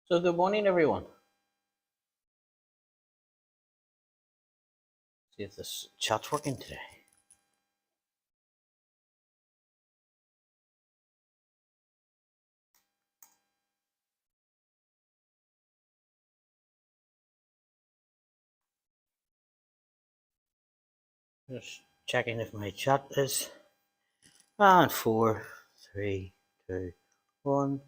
So good morning, everyone. See if this chat's working today. Just checking if my chat is. And 4, 3, 2, 1.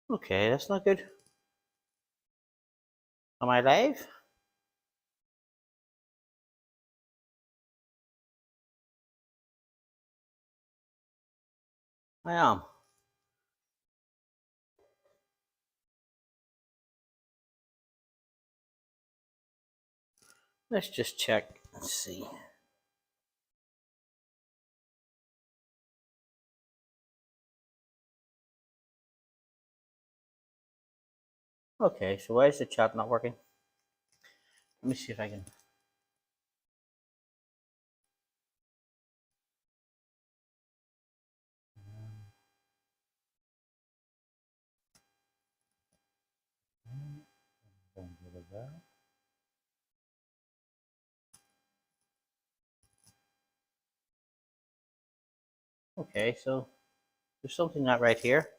Okay, that's not good. Am I live? I am. Let's just check and see. Okay, so why is the chat not working? Let me see if I can. Okay, so there's something not right here.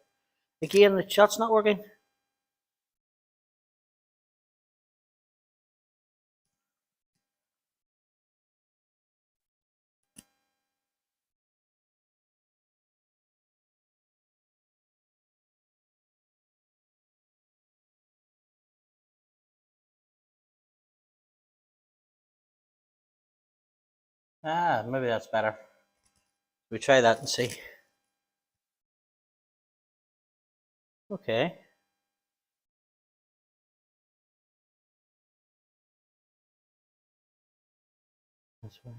Again, the chat's not working. Maybe that's better. We try that and see. Okay. That's right.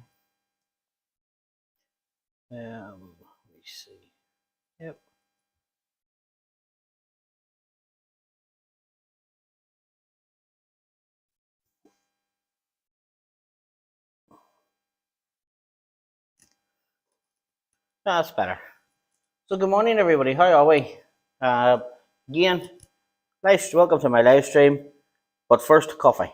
Let me see. Yep. That's better. So good morning, everybody. How are we? Again, welcome to my live stream. But first, coffee.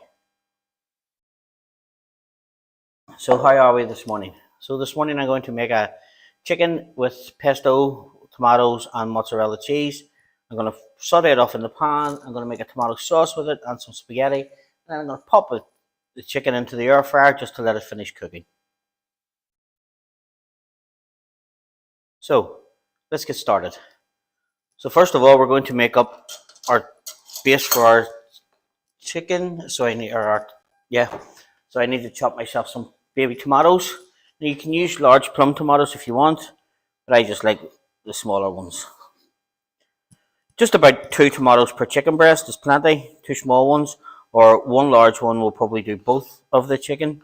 So how are we this morning? So this morning I'm going to make a chicken with pesto, tomatoes, and mozzarella cheese. I'm going to saute it off in the pan. I'm going to make a tomato sauce with it and some spaghetti. And I'm going to pop the chicken into the air fryer just to let it finish cooking. So let's get started. So first of all, we're going to make up our base for our chicken. So I need So I need to chop myself some baby tomatoes. Now you can use large plum tomatoes if you want, but I just like the smaller ones. Just about 2 tomatoes per chicken breast is plenty. 2 small ones, or 1 large one will probably do both of the chicken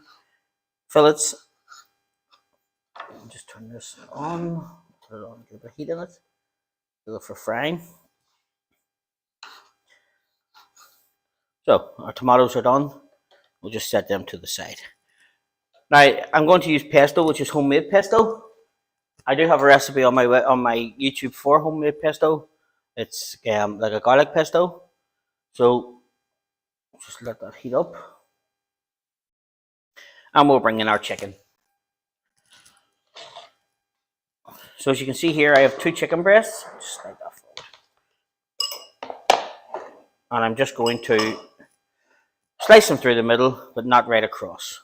fillets. I'll just turn this on. Put it on, get a bit of heat in it. Do it for frying. So our tomatoes are done. We'll just set them to the side. Now I'm going to use pesto, which is homemade pesto. I do have a recipe on my YouTube for homemade pesto. It's like a garlic pesto. So just let that heat up, and we'll bring in our chicken. So as you can see here, I have 2 chicken breasts. Just slide that forward, and I'm just going to slice them through the middle, but not right across.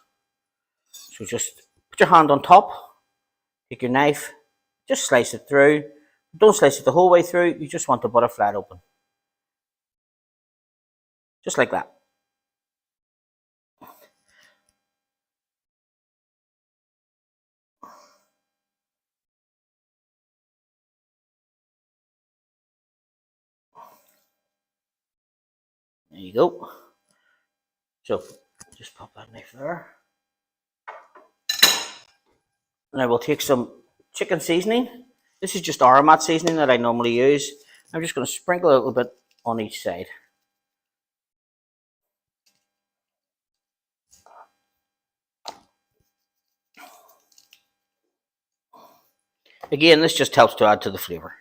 So just put your hand on top, take your knife, just slice it through. Don't slice it the whole way through. You just want the butter flat open, just like that. There you go. So just pop that knife there. And I will take some chicken seasoning. This is just aromat seasoning that I normally use. I'm just going to sprinkle a little bit on each side. Again, this just helps to add to the flavour.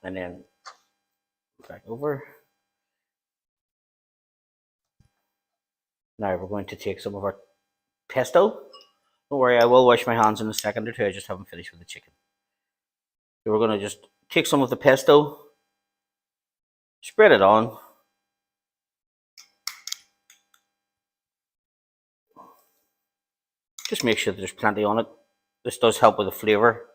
And then back over. Now we're going to take some of our pesto. Don't worry, I will wash my hands in a second or two. I just haven't finished with the chicken. So we're going to just take some of the pesto, spread it on. Just make sure that there's plenty on it. This does help with the flavour.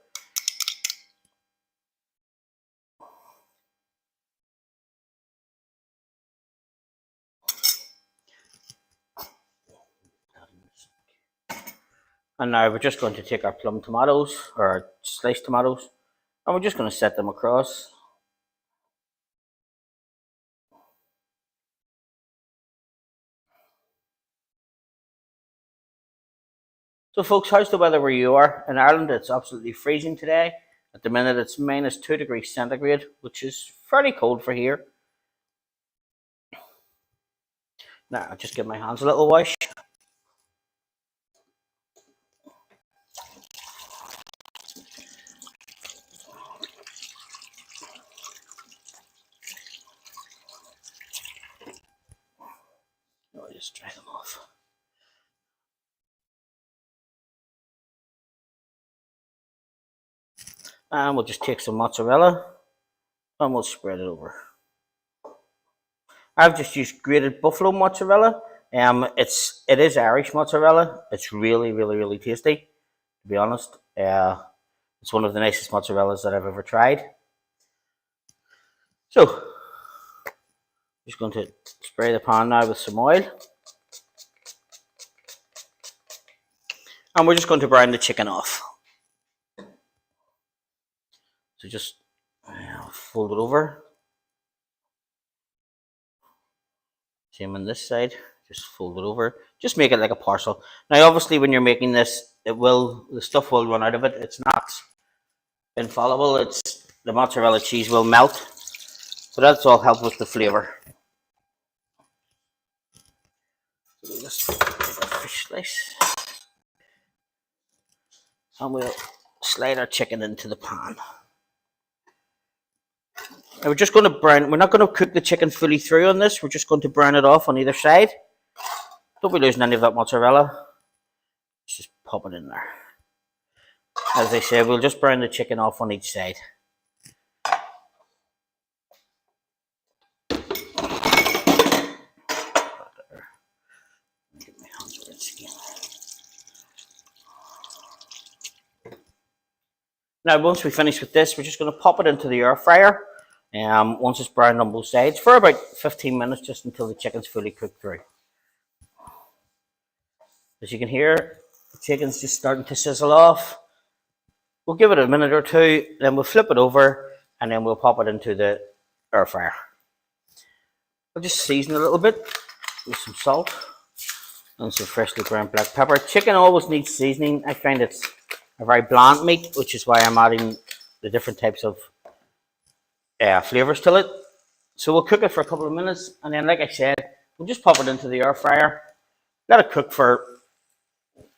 And now we're just going to take our plum tomatoes, or our sliced tomatoes, and we're just going to set them across. So folks, how's the weather where you are? In Ireland, it's absolutely freezing today. At the minute, it's minus 2 degrees centigrade, which is fairly cold for here. Now, I'll just give my hands a little wash. I'll just dry them off. And we'll just take some mozzarella and we'll spread it over. I've just used grated buffalo mozzarella. It is Irish mozzarella. It's really tasty, to be honest. It's one of the nicest mozzarellas that I've ever tried. So, just going to spray the pan now with some oil. And we're just going to brown the chicken off. So just fold it over. Same on this side. Just fold it over. Just make it like a parcel. Now, obviously, when you're making this, the stuff will run out of it. It's not infallible. The mozzarella cheese will melt, but that's all help with the flavour. So just take a fish slice, and we'll slide our chicken into the pan. Now we're just going to brown. We're not going to cook the chicken fully through on this. We're just going to brown it off on either side. Don't be losing any of that mozzarella. Let's just pop it in there. As I said, we'll just brown the chicken off on each side. Get my hands rinse again. Now, once we finish with this, we're just going to pop it into the air fryer. Once it's browned on both sides for about 15 minutes, just until the chicken's fully cooked through. As you can hear, the chicken's just starting to sizzle off. We'll give it a minute or two, then we'll flip it over, and then we'll pop it into the air fryer. I'll just season it a little bit with some salt and some freshly ground black pepper. Chicken always needs seasoning. I find it's a very bland meat, which is why I'm adding the different types of flavours to it. So we'll cook it for a couple of minutes, and then, like I said, we'll just pop it into the air fryer. Let it cook for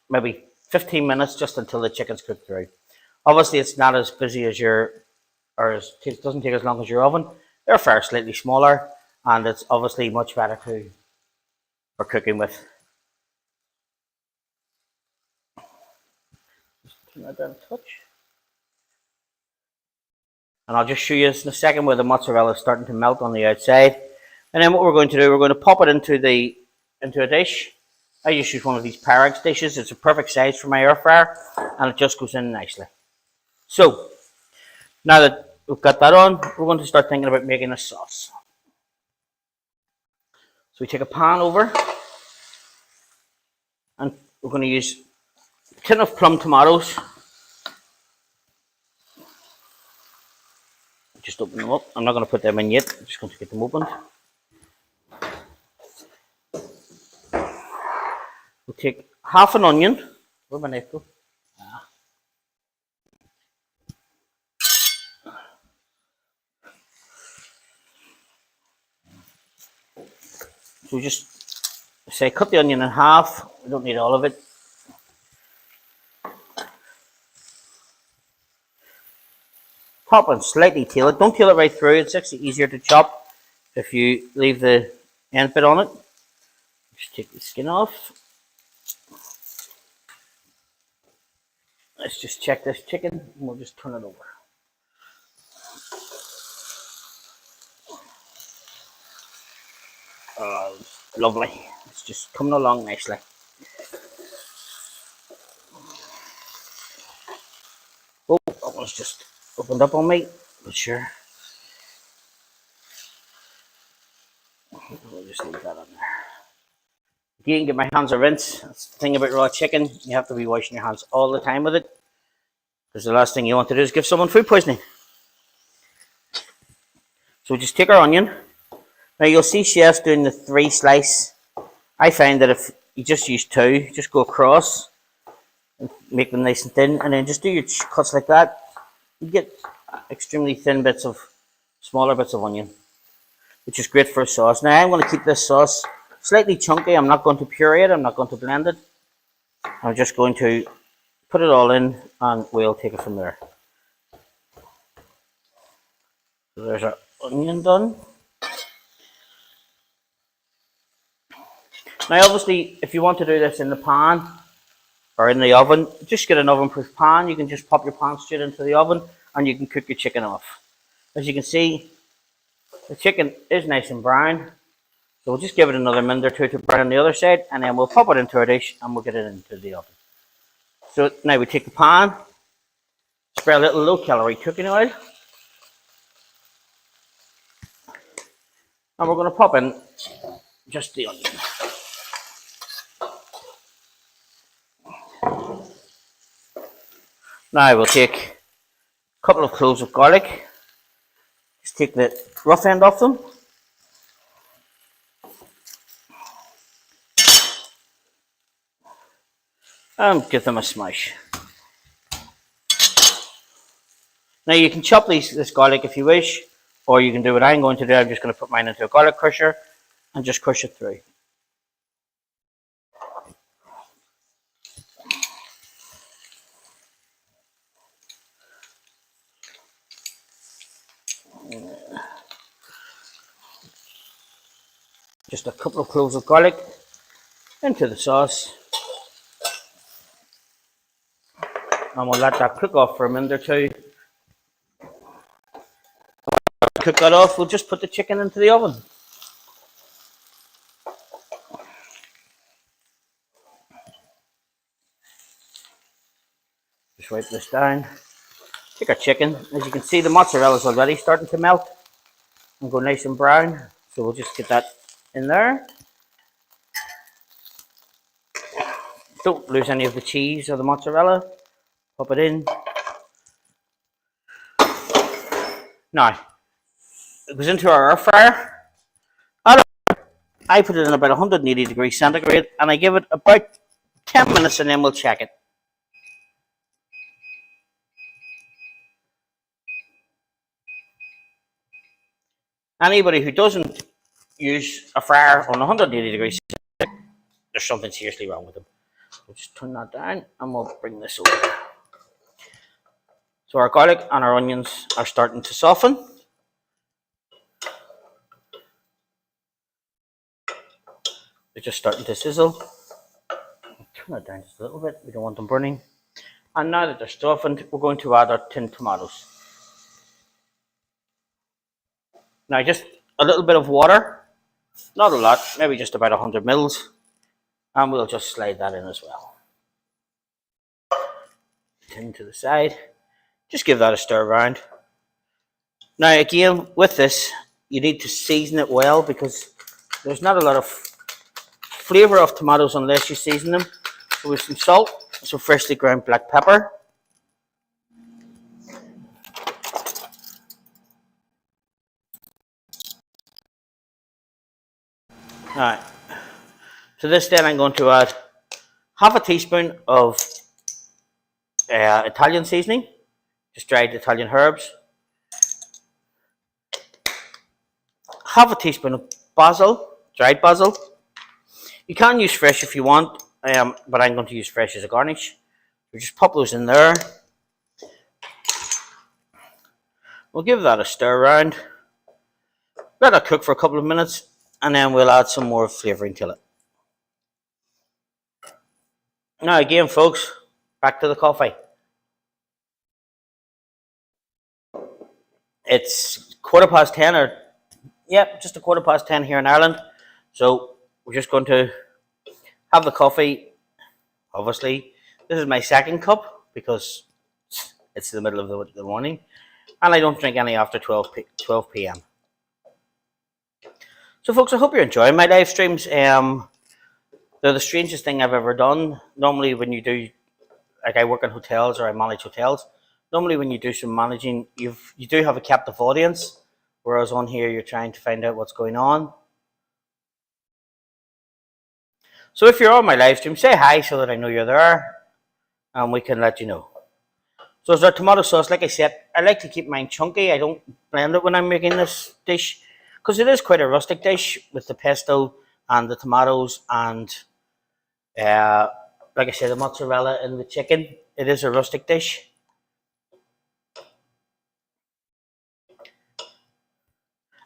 maybe 15 minutes, just until the chicken's cooked through. Obviously, it's not as busy as it doesn't take as long as your oven. Air fryer is slightly smaller, and it's obviously much better for cooking with. Just turn that down a touch. And I'll just show you this in a second where the mozzarella is starting to melt on the outside. And then what we're going to do, we're going to pop it into a dish. I just use one of these Pyrex dishes. It's a perfect size for my air fryer, and it just goes in nicely. So, now that we've got that on, we're going to start thinking about making a sauce. So we take a pan over, and we're going to use a tin of plum tomatoes. Just open them up. I'm not going to put them in yet. I'm just going to get them opened. We'll take half an onion. Where'd my knife go? So say cut the onion in half. We don't need all of it. Pop and slightly tail it. Don't tail it right through. It's actually easier to chop if you leave the end bit on it. Just take the skin off. Let's just check this chicken and we'll just turn it over. Lovely. It's just coming along nicely. Oh, that one's just opened up on me. But sure. We'll just leave that on there. If you can get my hands a rinse, that's the thing about raw chicken. You have to be washing your hands all the time with it. Because the last thing you want to do is give someone food poisoning. So we just take our onion. Now you'll see chefs doing the 3 slice. I find that if you just use 2, just go across and make them nice and thin, and then just do your cuts like that. You get extremely thin bits of, smaller bits of onion, which is great for a sauce. Now I'm going to keep this sauce slightly chunky. I'm not going to puree it. I'm not going to blend it. I'm just going to put it all in and we'll take it from there. So there's our onion done. Now obviously if you want to do this in the pan or in the oven, just get an oven proof pan. You can just pop your pan straight into the oven and you can cook your chicken off. As you can see, the chicken is nice and brown. So we'll just give it another minute or 2 to brown on the other side, and then we'll pop it into our dish and we'll get it into the oven. So now we take the pan, spray a little low calorie cooking oil, and we're going to pop in just the onion. Now we'll take a couple of cloves of garlic, just take the rough end off them. And give them a smash. Now you can chop this garlic if you wish, or you can do what I'm going to do. I'm just going to put mine into a garlic crusher and just crush it through. Just a couple of cloves of garlic into the sauce. And we'll let that cook off for a minute or 2. Cook that off, we'll just put the chicken into the oven. Just wipe this down. Take our chicken. As you can see, the mozzarella is already starting to melt and go nice and brown. So we'll just get that in there. Don't lose any of the cheese or the mozzarella. Pop it in. Now, it goes into our air fryer. I put it in about 180 degrees centigrade and I give it about 10 minutes and then we'll check it. Anybody who doesn't use a fryer on 180 degrees centigrade, there's something seriously wrong with them. We'll just turn that down and we'll bring this over. So our garlic and our onions are starting to soften. They're just starting to sizzle. Turn it down just a little bit. We don't want them burning. And now that they're softened, we're going to add our tinned tomatoes. Now just a little bit of water, not a lot, maybe just about 100 mils. And we'll just slide that in as well. Tin to the side. Just give that a stir around. Now again, with this, you need to season it well because there's not a lot of flavour of tomatoes unless you season them. So with some salt, some freshly ground black pepper. Alright, to this then I'm going to add half a teaspoon of Italian seasoning, just dried Italian herbs, half a teaspoon of basil, dried basil. You can use fresh if you want, but I'm going to use fresh as a garnish. So just pop those in there. We'll give that a stir around. Let it cook for a couple of minutes, and then we'll add some more flavouring to it. Now again, folks, back to the coffee. It's 10:15, or just a 10:15 here in Ireland. So we're just going to have the coffee. Obviously, this is my second cup because it's the middle of the morning, and I don't drink any after 12 p.m. So, folks, I hope you're enjoying my live streams. They're the strangest thing I've ever done. Normally, when you do, like I work in hotels or I manage hotels, normally when you do some managing, you do have a captive audience, whereas on here you're trying to find out what's going on. So if you're on my live stream, say hi so that I know you're there, and we can let you know. So as our tomato sauce, like I said, I like to keep mine chunky. I don't blend it when I'm making this dish, because it is quite a rustic dish with the pesto and the tomatoes and, like I said, the mozzarella and the chicken. It is a rustic dish.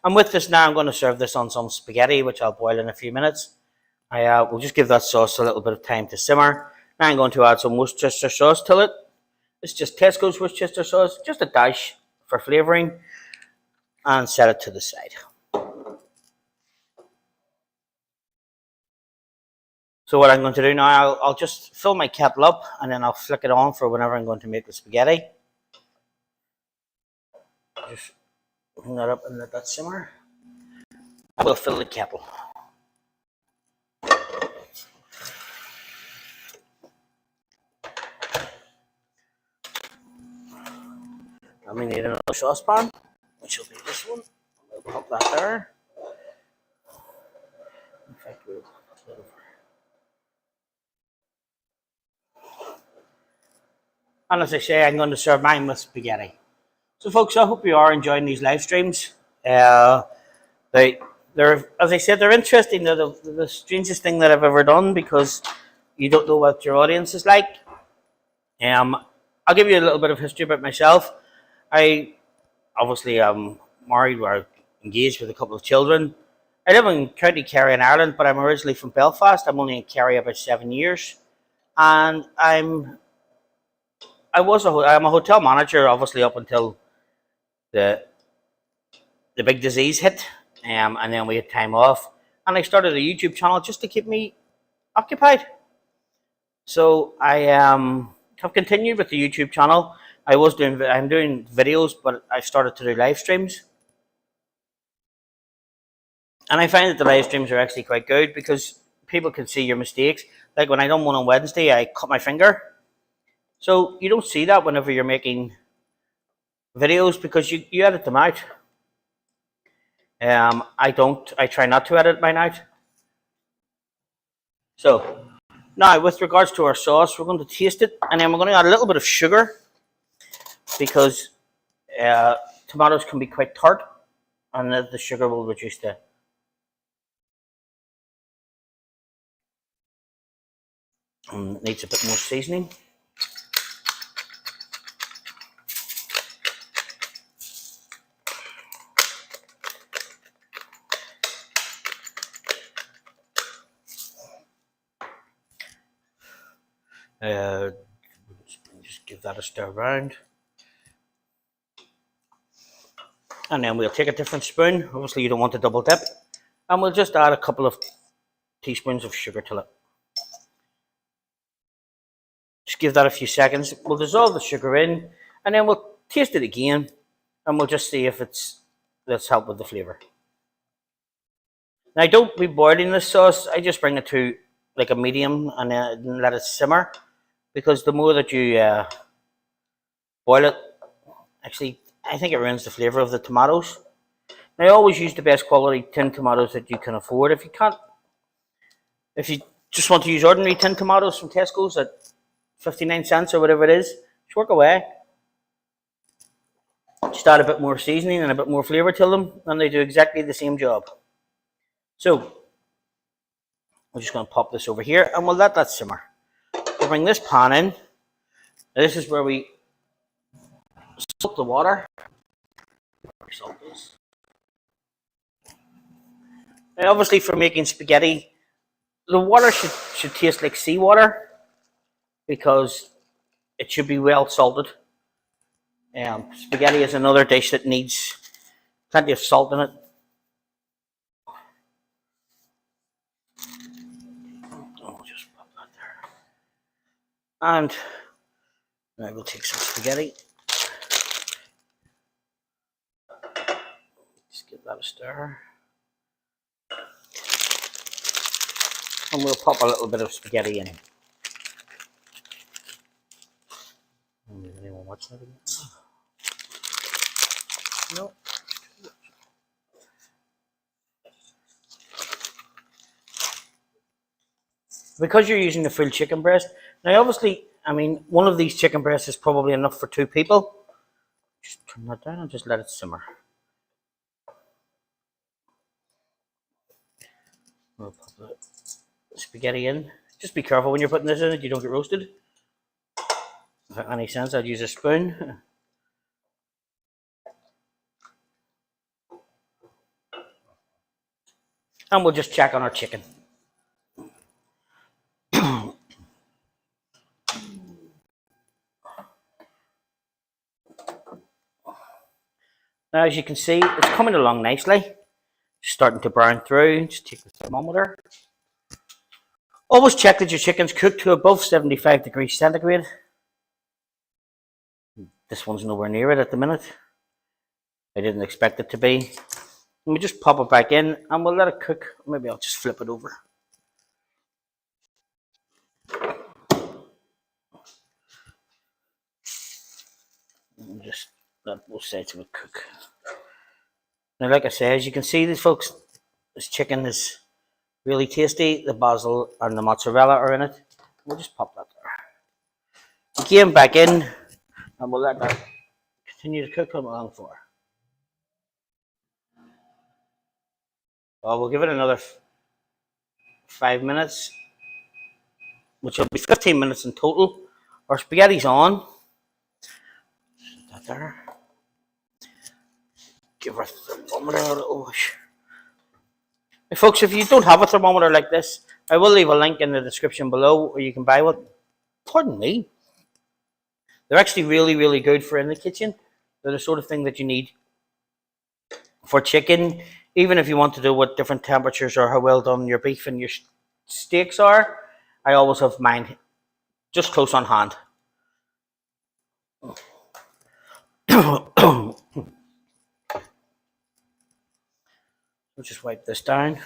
And with this now, I'm going to serve this on some spaghetti, which I'll boil in a few minutes. I will just give that sauce a little bit of time to simmer. Now I'm going to add some Worcestershire sauce to it. It's just Tesco's Worcestershire sauce, just a dash for flavouring, and set it to the side. So what I'm going to do now, I'll just fill my kettle up, and then I'll flick it on for whenever I'm going to make the spaghetti. Just open that up and let that simmer. I will fill the kettle. And we need another saucepan, which will be this one. We'll pop that there. In fact, we'll put it over. And as I say, I'm going to serve mine with spaghetti. So, folks, I hope you are enjoying these live streams. They're, as I said, they're interesting. They're the strangest thing that I've ever done, because you don't know what your audience is like. I'll give you a little bit of history about myself. I obviously am married or engaged with a couple of children. I live in County Kerry in Ireland, but I'm originally from Belfast. I'm only in Kerry about 7 years, and I'm a hotel manager, obviously, up until the big disease hit, and then we had time off, and I started a YouTube channel just to keep me occupied. So I have continued with the YouTube channel. I'm doing videos, but I started to do live streams, and I find that the live streams are actually quite good because people can see your mistakes. Like when I done one on Wednesday, I cut my finger. So you don't see that whenever you're making videos, because you edit them out. I try not to edit mine out. So now, with regards to our sauce, we're going to taste it, and then we're going to add a little bit of sugar, because tomatoes can be quite tart, and the sugar will reduce the. It needs a bit more seasoning. Just give that a stir around. And then we'll take a different spoon. Obviously, you don't want to double dip. And we'll just add a couple of teaspoons of sugar to it. Just give that a few seconds. We'll dissolve the sugar in, and then we'll taste it again, and we'll just see if that's helped with the flavour. Now, don't be boiling this sauce. I just bring it to like a medium and then let it simmer, because the more that you boil it, actually, I think it ruins the flavour of the tomatoes. Now, I always use the best quality tin tomatoes that you can afford. If you just want to use ordinary tin tomatoes from Tesco's at 59 cents or whatever it is, just work away. Just add a bit more seasoning and a bit more flavour to them, and they do exactly the same job. So, We're just going to pop this over here and we'll let that simmer. We'll bring this pan in. This is where we salt the water. Salt this. And obviously, for making spaghetti, the water should taste like seawater because it should be well salted. Spaghetti is another dish that needs plenty of salt in it. I'll just pop that there. And I will take some spaghetti. Just give that a stir. And we'll pop a little bit of spaghetti in. Anyone watch that again? No. Because you're using the full chicken breast, now obviously, I mean, one of these chicken breasts is probably enough for 2 people. Just turn that down and just let it simmer. We'll pop the spaghetti in. Just be careful when you're putting this in it, you don't get roasted. If it makes any sense, I'd use a spoon. And we'll just check on our chicken. Now, as you can see, it's coming along nicely. Starting to brown through. Just take the thermometer. Always check that your chicken's cooked to above 75 degrees centigrade. This one's nowhere near it at the minute. I didn't expect it to be. Let me just pop it back in and we'll let it cook. Maybe I'll just flip it over. And just let both sides of it cook. Now, like I say, as you can see, these folks, this chicken is really tasty. The basil and the mozzarella are in it. We'll just pop that there. Again, back in, and we'll let that continue to cook along for. Well, we'll give it another 5 minutes, which will be 15 minutes in total. Our spaghetti's on. That there. Give our thermometer a little wash. Hey folks, if you don't have a thermometer like this, I will leave a link in the description below where you can buy one. Pardon me. They're actually really, really good for in the kitchen. They're the sort of thing that you need for chicken. Even if you want to do what different temperatures or how well done your beef and your steaks are, I always have mine just close on hand. We'll just wipe this down.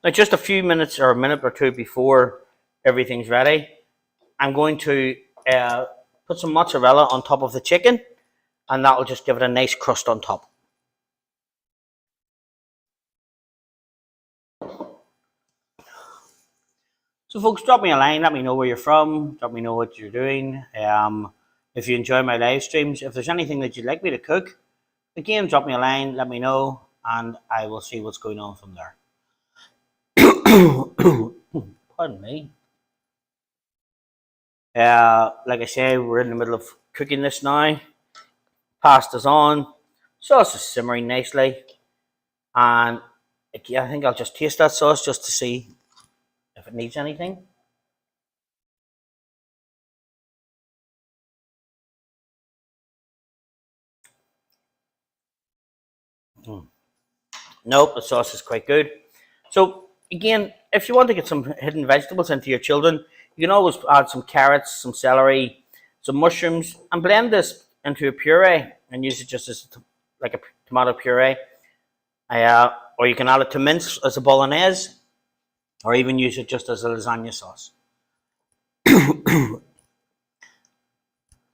Now, just a few minutes or a minute or two before everything's ready, I'm going to put some mozzarella on top of the chicken, and that will just give it a nice crust on top. So folks, drop me a line, let me know where you're from, let me know what you're doing. If you enjoy my live streams, if there's anything that you'd like me to cook, again, drop me a line, let me know, and I will see what's going on from there. Pardon me. Like I say, we're in the middle of cooking this now. Pasta's on, sauce is simmering nicely, and I think I'll just taste that sauce just to see if it needs anything. Nope, the sauce is quite good. So again, if you want to get some hidden vegetables into your children, you can always add some carrots, some celery, some mushrooms, and blend this into a puree and use it just as like a tomato puree. Or you can add it to mince as a bolognese, or even use it just as a lasagna sauce.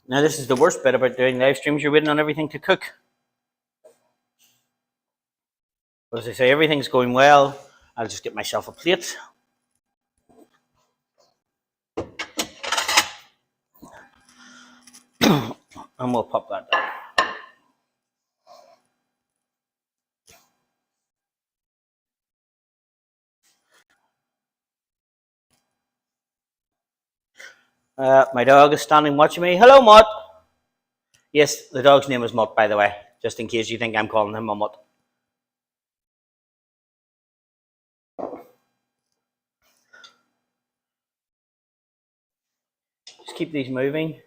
Now, this is the worst bit about doing live streams. You're waiting on everything to cook. But as I say, everything's going well. I'll just get myself a plate. And we'll pop that down. My dog is standing watching me. Hello, Mutt. Yes, the dog's name is Mutt, by the way, just in case you think I'm calling him a Mutt. Just keep these moving.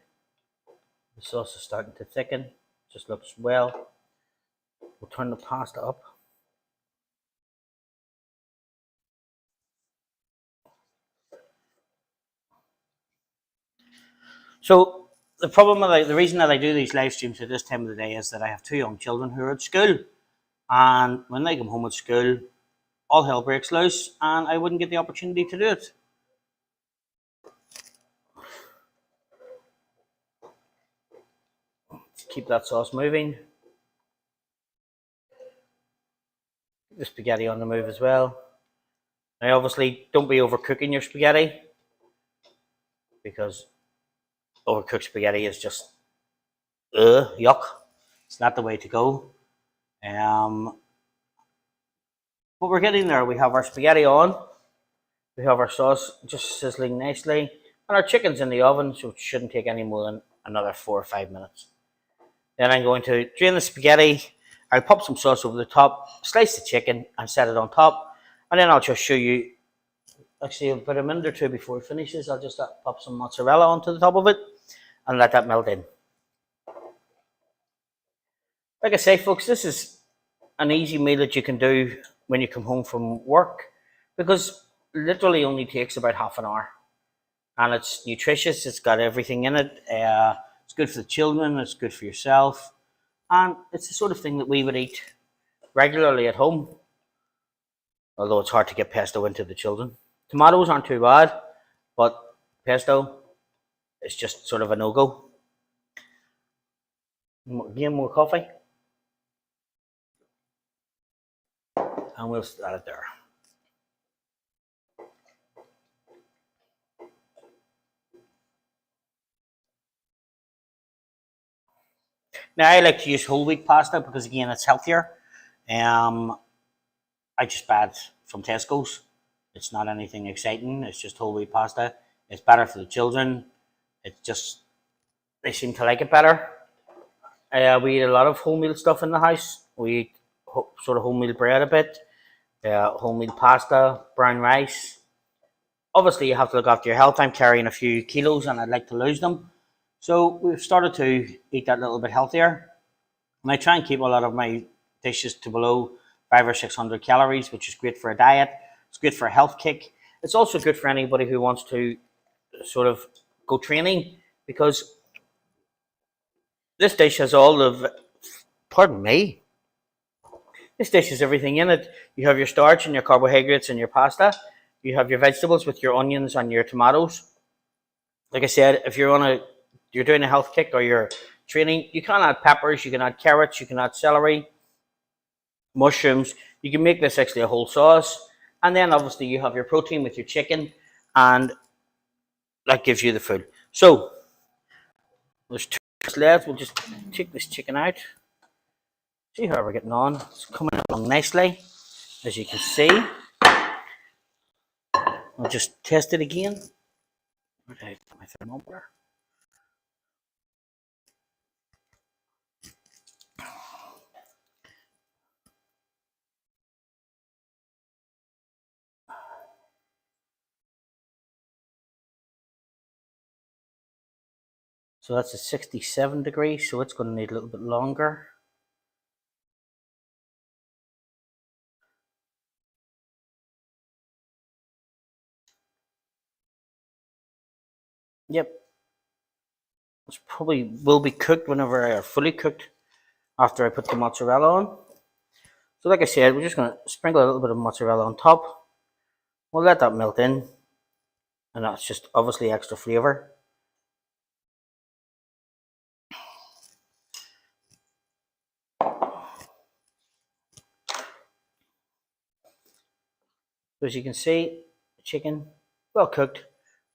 The sauce is starting to thicken. Just looks well. We'll turn the pasta up. So the reason that I do these live streams at this time of the day is that I have two young children who are at school, and when they come home at school, all hell breaks loose, and I wouldn't get the opportunity to do it. Keep that sauce moving. The spaghetti on the move as well. Now, obviously, don't be overcooking your spaghetti, because overcooked spaghetti is just yuck. It's not the way to go. But we're getting there. We have our spaghetti on. We have our sauce just sizzling nicely, and our chicken's in the oven, so it shouldn't take any more than another 4 or 5 minutes. Then I'm going to drain the spaghetti. I'll pop some sauce over the top, slice the chicken, and set it on top. And then I'll just show you, actually about a minute or two before it finishes, I'll just pop some mozzarella onto the top of it and let that melt in. Like I say, folks, this is an easy meal that you can do when you come home from work, because it literally only takes about half an hour. And it's nutritious, it's got everything in it. It's good for the children, it's good for yourself. And it's the sort of thing that we would eat regularly at home. Although it's hard to get pesto into the children. Tomatoes aren't too bad, but pesto is just sort of a no-go. Again, more coffee. And we'll add it there. Now, I like to use whole wheat pasta because, again, it's healthier. I just buy it from Tesco's. It's not anything exciting. It's just whole wheat pasta. It's better for the children. It's just, they seem to like it better. We eat a lot of wholemeal stuff in the house. We eat sort of wholemeal bread a bit, wholemeal pasta, brown rice. Obviously, you have to look after your health. I'm carrying a few kilos and I'd like to lose them. So we've started to eat that a little bit healthier. And I try and keep a lot of my dishes to below 500 or 600 calories, which is great for a diet. It's great for a health kick. It's also good for anybody who wants to sort of go training, because this dish has all of, pardon me, this dish has everything in it. You have your starch and your carbohydrates and your pasta. You have your vegetables with your onions and your tomatoes. Like I said, if you're doing a health kick or you're training, you can add peppers, you can add carrots, you can add celery, mushrooms. You can make this actually a whole sauce. And then obviously you have your protein with your chicken, and that gives you the food. So there's 2 minutes left. We'll just take this chicken out. See how we're getting on. It's coming along nicely, as you can see. I'll just test it again. Okay, my thermometer. So that's a 67 degrees, so it's going to need a little bit longer. Yep. It's probably will be cooked whenever I are fully cooked after I put the mozzarella on. So like I said, we're just going to sprinkle a little bit of mozzarella on top. We'll let that melt in, and that's just obviously extra flavour. So as you can see, the chicken, well cooked,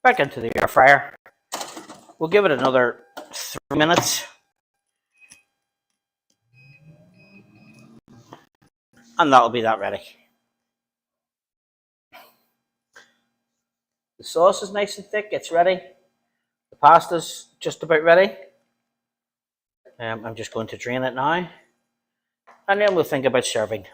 back into the air fryer. We'll give it another 3 minutes. And that'll be that ready. The sauce is nice and thick, it's ready. The pasta's just about ready. I'm just going to drain it now, and then we'll think about serving.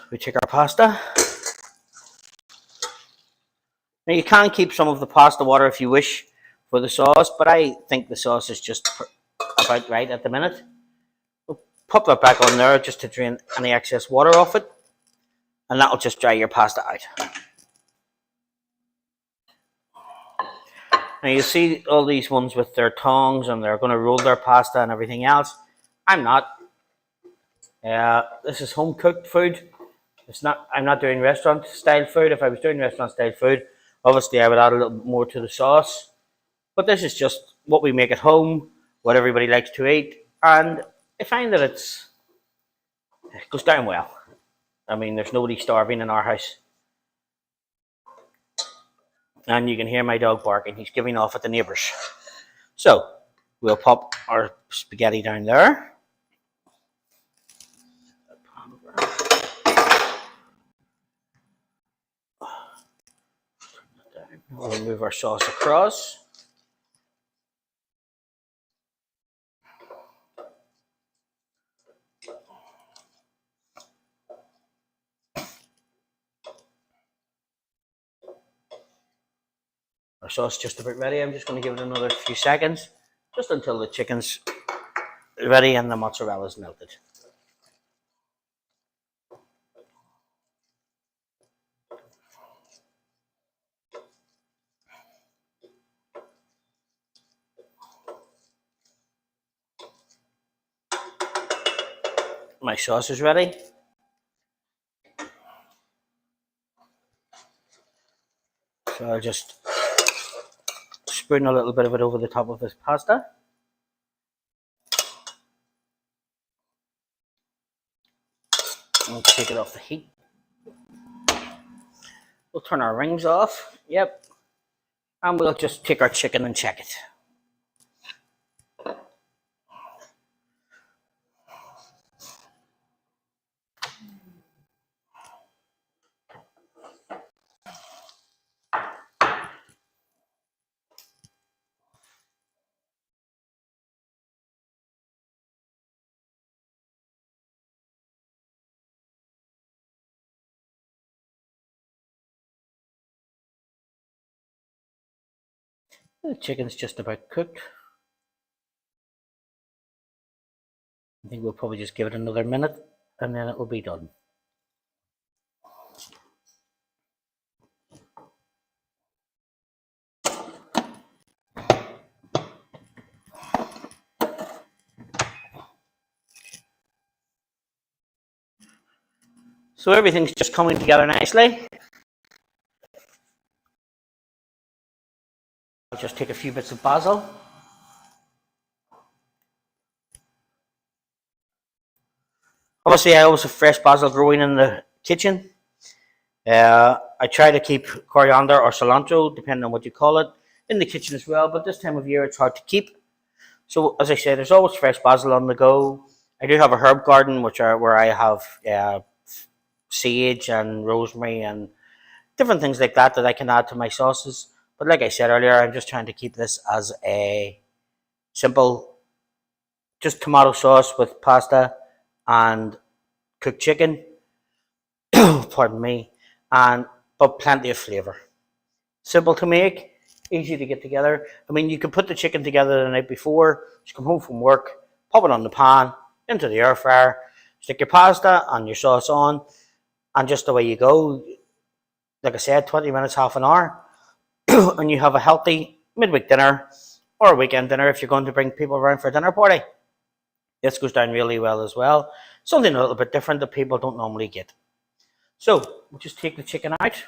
We take our pasta. Now you can keep some of the pasta water if you wish for the sauce, but I think the sauce is just about right at the minute. We'll pop that back on there just to drain any excess water off it, and that'll just dry your pasta out. Now you see all these ones with their tongs and they're going to roll their pasta and everything else. I'm not. This is home cooked food. It's not. I'm not doing restaurant style food. If I was doing restaurant style food, obviously I would add a little bit more to the sauce. But this is just what we make at home, what everybody likes to eat, and I find that it goes down well. I mean, there's nobody starving in our house. And you can hear my dog barking. He's giving off at the neighbours. So, we'll pop our spaghetti down there. We'll move our sauce across. Our sauce is just about ready. I'm just going to give it another few seconds, just until the chicken's ready and the mozzarella is melted. My sauce is ready. So I'll just spoon a little bit of it over the top of this pasta. And take it off the heat. We'll turn our rings off. Yep. And we'll just take our chicken and check it. The chicken's just about cooked. I think we'll probably just give it another minute and then it will be done. So everything's just coming together nicely. I'll just take a few bits of basil. Obviously, I always have fresh basil growing in the kitchen. I try to keep coriander or cilantro, depending on what you call it, in the kitchen as well. But this time of year, it's hard to keep. So, as I said, there's always fresh basil on the go. I do have a herb garden, where I have sage and rosemary and different things like that I can add to my sauces. But like I said earlier, I'm just trying to keep this as a simple, just tomato sauce with pasta and cooked chicken. Pardon me. But plenty of flavour. Simple to make, easy to get together. I mean, you can put the chicken together the night before, just come home from work, pop it on the pan, into the air fryer, stick your pasta and your sauce on, and just away you go. Like I said, 20 minutes, half an hour, and you have a healthy midweek dinner or a weekend dinner if you're going to bring people around for a dinner party. This goes down really well as well. Something a little bit different that people don't normally get. So, we'll just take the chicken out.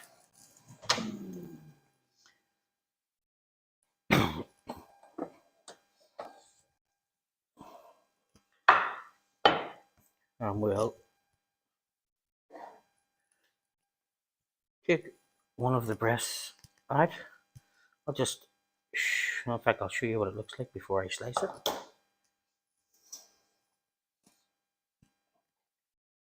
And we'll take one of the breasts out. In fact, I'll show you what it looks like before I slice it.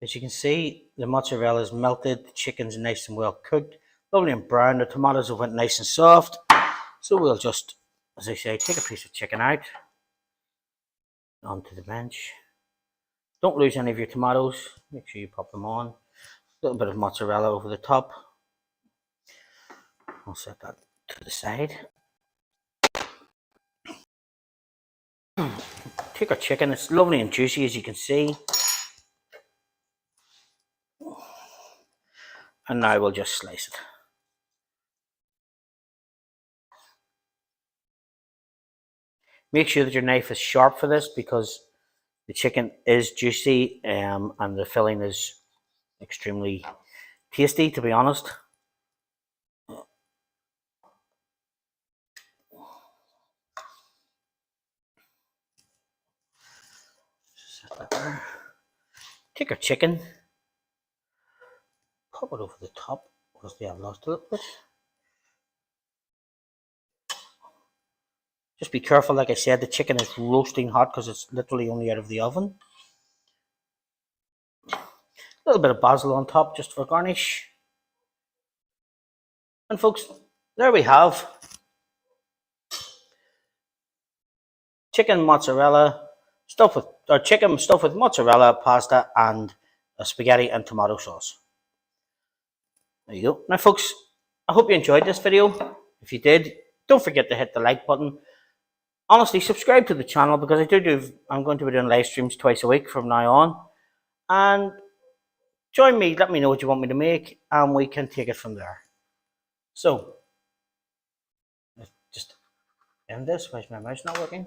As you can see, the mozzarella is melted, the chicken's nice and well cooked, lovely and brown, the tomatoes have went nice and soft. So we'll just, as I say, take a piece of chicken out onto the bench. Don't lose any of your tomatoes, make sure you pop them on. A little bit of mozzarella over the top. I'll set that to the side. Take our chicken, it's lovely and juicy as you can see. And now we'll just slice it. Make sure that your knife is sharp for this because the chicken is juicy and the filling is extremely tasty, to be honest. Take our chicken, pop it over the top because they have lost a little bit. Just be careful, like I said, the chicken is roasting hot because it's literally only out of the oven. A little bit of basil on top just for garnish. And folks, there we have chicken mozzarella stuffed with, or chicken stuffed with mozzarella, pasta, and spaghetti and tomato sauce. There you go. Now, folks, I hope you enjoyed this video. If you did, don't forget to hit the like button. Honestly, subscribe to the channel because I'm going to be doing live streams twice a week from now on. And join me, let me know what you want me to make, and we can take it from there. So, let's just end this. Why is my mouse not working?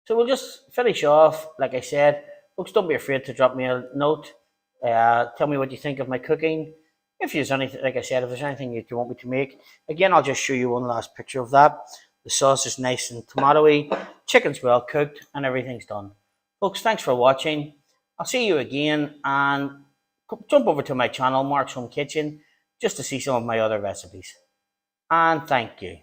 So we'll just finish off, like I said. Folks, don't be afraid to drop me a note. Tell me what you think of my cooking. If there's anything, like I said, if there's anything you want me to make. Again, I'll just show you one last picture of that. The sauce is nice and tomatoey, chicken's well cooked, and everything's done. Folks, thanks for watching. I'll see you again, and jump over to my channel, Mark's Home Kitchen, just to see some of my other recipes. And thank you.